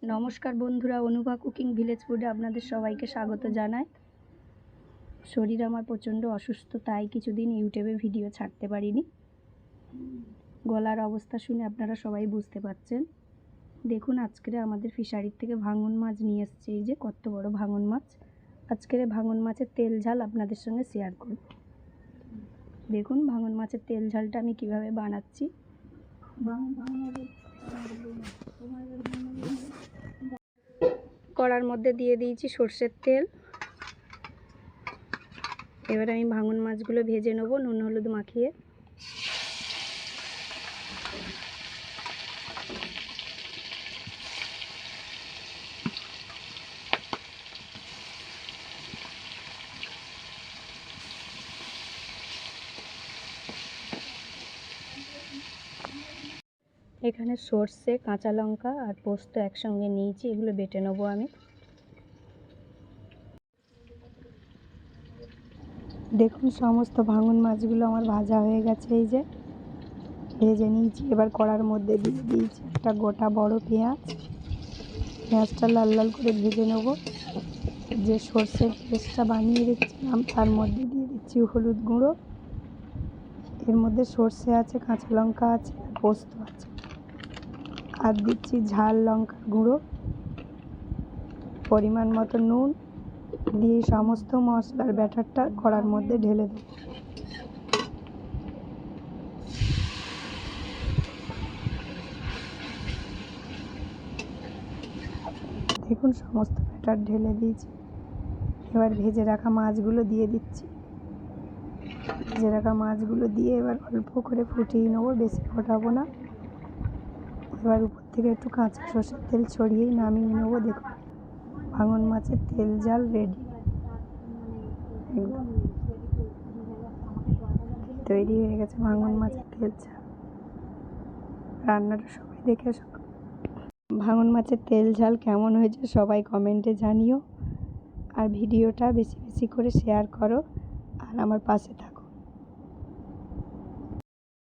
নমস্কার বন্ধুরা, Anubha cooking village ফুডে আপনাদের সবাইকে স্বাগত জানাই। শরীর আমার প্রচণ্ড অসুস্থ, তাই কিছুদিন ইউটিউবে ভিডিও ছাড়তে পারিনি। গলার অবস্থা শুনে আপনারা সবাই বুঝতে পারছেন। দেখুন, আজকে আমাদের ফিশারির থেকে ভাঙন মাছ নিয়ে এসছে। এই যে কত বড় ভাঙন মাছ। আজকের ভাঙন মাছের তেল ঝাল আপনাদের সঙ্গে শেয়ার করব। দেখুন ভাঙন মাছের তেল ঝালটা আমি কিভাবে বানাচ্ছি। কড়ার মধ্যে দিয়ে দিয়েছি সর্ষের তেল। এবার আমি ভাঙন মাছগুলো ভেজে নেব নুন হলুদ মাখিয়ে। এখানে সর্ষে, কাঁচা লঙ্কা আর পোস্ত একসঙ্গে নিয়েছি, এগুলো বেটে নেবো আমি। দেখুন সমস্ত ভাঙন মাছগুলো আমার ভাজা হয়ে গেছে। এই যে ভেজে নিয়েছি। এবার কড়ার মধ্যে দিয়ে দিয়েছি একটা গোটা বড় পেঁয়াজ। পেঁয়াজটা লাল লাল করে ভেজে নেব। যে সর্ষের পেস্টটা বানিয়ে রেখেছিলাম তার মধ্যে দিয়ে দিচ্ছি হলুদ গুঁড়ো। এর মধ্যে সর্ষে আছে, কাঁচা লঙ্কা আছে, পোস্ত আছে, আর দিচ্ছি ঝাল লঙ্কার গুঁড়ো, পরিমাণ মতো নুন দিয়ে সমস্ত মশলার ব্যাটারটা কড়ার মধ্যে ঢেলে দেব। দেখুন সমস্ত ব্যাটার ঢেলে দিয়েছি। এবার ভেজে রাখা মাছগুলো দিয়ে দিচ্ছি। ভেজে রাখা মাছগুলো দিয়ে এবার অল্প করে ফুটিয়ে নেবো, বেশি ফোটাবো না। এবার উপর থেকে একটু কাঁচা সর্ষের তেল ছড়িয়েই নামিয়ে নেবো। দেখুন ভাঙন মাছের তেল ঝাল রেডি, একদম তৈরি হয়ে গেছে ভাঙন মাছের তেল ঝাল। রান্নাটা সবাই দেখে ভাঙন মাছের তেল ঝাল কেমন হয়েছে সবাই কমেন্টে জানিও। আর ভিডিওটা বেশি বেশি করে শেয়ার করো আর আমার পাশে থাকো।